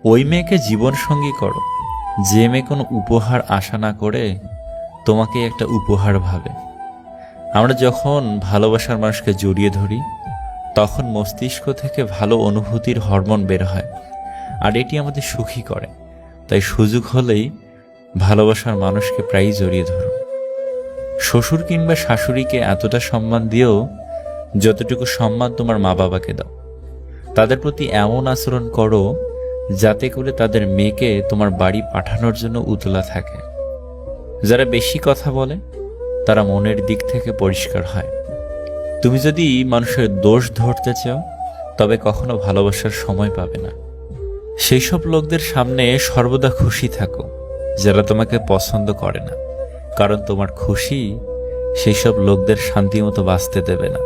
ওই মেয়েকে জীবনসঙ্গী করো যে মেয়ে কোনো উপহার আশা না করে তোমাকে একটা উপহার ভাবে। আমরা যখন ভালোবাসার মানুষকে জড়িয়ে ধরি তখন মস্তিষ্ক থেকে ভালো অনুভূতির হরমোন বের হয়, আর এটি আমাদের সুখী করে। তাই সুযোগ হলেই ভালোবাসার মানুষকে প্রায়ই জড়িয়ে ধরুন। শ্বশুর কিংবা শাশুড়িকে এতটা সম্মান দিও যতটুকু সম্মান তোমার মা বাবাকে দাও। তাদের প্রতি এমন আচরণ করো যাতে করে তাদের মেয়েকে তোমার বাড়ি পাঠানোর জন্য উতলা থাকে। যারা বেশি কথা বলে তারা মনের দিক থেকে পরিষ্কার হয়। তুমি যদি মানুষের দোষ ধরতে চাও তবে কখনো ভালোবাসার সময় পাবে না। সেই সব লোকদের সামনে সর্বদা খুশি থাকো যারা তোমাকে পছন্দ করে না, কারণ তোমার খুশি সেই সব লোকদের শান্তিমতো বাঁচতে দেবে না।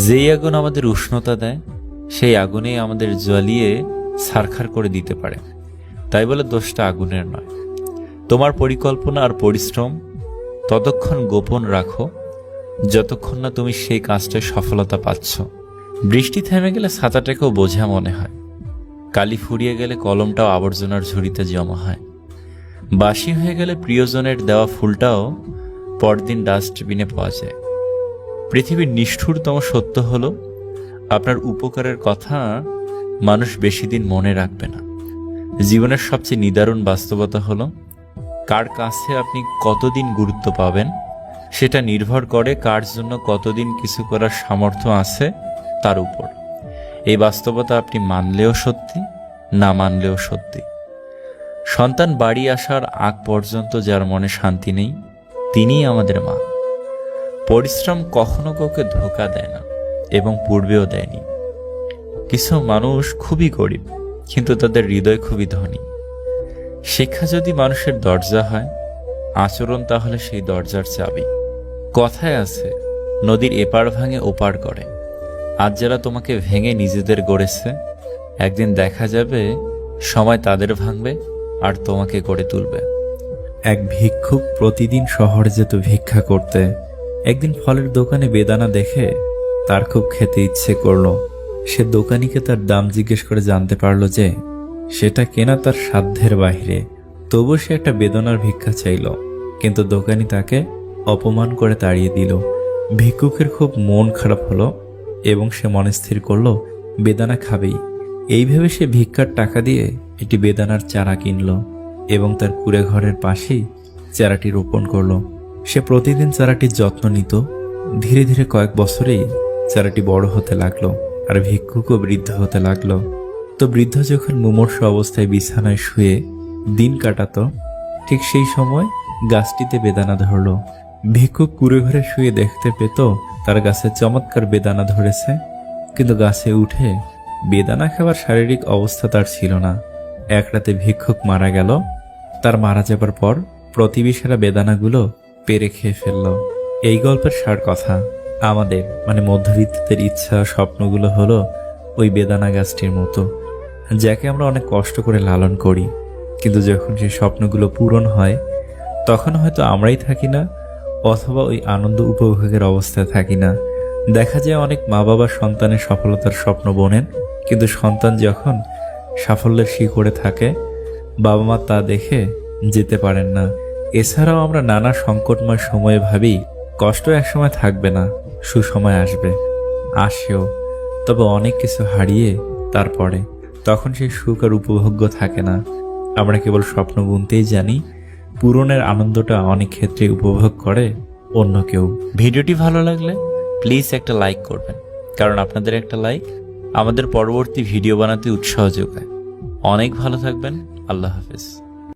যেই আগুন আমাদের উষ্ণতা দেয় সেই আগুনেই আমাদের জ্বালিয়ে ছারখার করে দিতে পারে। তাই বলে দোষটা আগুনের নয়। তোমার পরিকল্পনা আর পরিশ্রম ততক্ষণ গোপন রাখো যতক্ষণ না তুমি সেই কাজটায় সফলতা পাচ্ছ। বৃষ্টি থেমে গেলে ছাতাটাকেও বোঝা মনে হয়, কালি ফুরিয়ে গেলে কলমটাও আবর্জনার ঝুড়িতে জমা হয়, বাসি হয়ে গেলে প্রিয়জনের দেওয়া ফুলটাও পরদিন ডাস্টবিনে পাওয়া যায়। পৃথিবীর নিষ্ঠুরতম সত্য হলো আপনার উপকারের কথা মানুষ বেশি দিন মনে রাখবে না। জীবনের সবচেয়ে নিদারুণ বাস্তবতা হলো কার কাছে আপনি কতদিন গুরুত্ব পাবেন সেটা নির্ভর করে কার জন্য কতদিন কিছু করার সামর্থ্য আছে তার উপর। এই বাস্তবতা আপনি মানলেও সত্যি, না মানলেও সত্যি। সন্তান বাড়ি আসার আগ পর্যন্ত যার মনে শান্তি নেই তিনিই আমাদের মা। পরিশ্রম কখনো কাউকে ধোঁকা দেয় না এবং পূর্বেও দেয়নি। কিছু মানুষ খুবই গরিব কিন্তু তাদের হৃদয় খুবই ধনী। শিক্ষা যদি মানুষের দরজা হয়, আচরণ তাহলে সেই দরজার চাবি। কথায় আছে নদীর এপার ভাঙে ওপার করে। আজ যারা তোমাকে ভেঙে নিজেদের গড়েছে, একদিন দেখা যাবে সময় তাদের ভাঙবে আর তোমাকে গড়ে তুলবে। এক ভিক্ষুক প্রতিদিন শহরে যেত ভিক্ষা করতে। একদিন ফলের দোকানে বেদানা দেখে তার খুব খেতে ইচ্ছে করলো। সে দোকানিকে তার দাম জিজ্ঞেস করে জানতে পারলো যে সেটা কেনা তার সাধ্যের বাইরে। তবু সে একটা বেদনার ভিক্ষা চাইল, কিন্তু দোকানি তাকে অপমান করে তাড়িয়ে দিল। ভিক্ষুকের খুব মন খারাপ হলো এবং সে মনে স্থির করলো বেদানা খাবেই। এই ভেবে সে ভিক্ষার টাকা দিয়ে একটি বেদানার চারা কিনল এবং তার কুড়ে ঘরের পাশেই চারাটি রোপণ করলো। সে প্রতিদিন চারাটির যত্ন নিত। ধীরে ধীরে কয়েক বছরেই চারাটি বড় হতে লাগলো আর ভিক্ষুকও বৃদ্ধ হতে লাগলো। তো বৃদ্ধ যখন মুমূর্ষু অবস্থায় বিছানায় শুয়ে দিন কাটাতো, ঠিক সেই সময় গাছটিতে বেদানা ধরল। ভিক্ষুক কুড়ে ঘরে শুয়ে দেখতে পেত তার গাছে চমৎকার বেদানা ধরেছে, কিন্তু গাছে উঠে বেদানা খাবার শারীরিক অবস্থা তার ছিল না। এক রাতে ভিক্ষুক মারা গেল। তার মারা যাবার পর প্রতিবেশীরা বেদানাগুলো পেরে খেয়ে ফেলল। এই গল্পের সার কথা, আমাদের মানে মধ্যবিত্তদের ইচ্ছা স্বপ্নগুলো হলো ওই বেদানা গাছটির মতো, যাকে আমরা অনেক কষ্ট করে লালন করি, কিন্তু যখন সেই স্বপ্নগুলো পূরণ হয় তখন হয়তো আমরাই থাকি না, অথবা ওই আনন্দ উপভোগের অবস্থায় থাকি না। দেখা যায় অনেক মা বাবা সন্তানের সফলতার স্বপ্ন বোনেন, কিন্তু সন্তান যখন সাফল্যের শিখরে থাকে বাবা মা তা দেখে যেতে পারেন না। এছাড়াও আমরা নানা সংকটময় সময়ে ভাবি কষ্ট একসময় থাকবে না, সুসময় আসবে, আসেও, তবে অনেক কিছু হারিয়ে তারপরে তখন সেই সুখ আর উপভোগ্য থাকে না। আমরা কেবল স্বপ্ন বুনতেই জানি, পূরণের আনন্দটা অনেক ক্ষেত্রে উপভোগ করে অন্য কেউ। ভিডিওটি ভালো লাগলে প্লিজ একটা লাইক করবেন, কারণ আপনাদের একটা লাইক আমাদের পরবর্তী ভিডিও বানাতে উৎসাহ যোগায়। অনেক ভালো থাকবেন। আল্লাহ হাফেজ।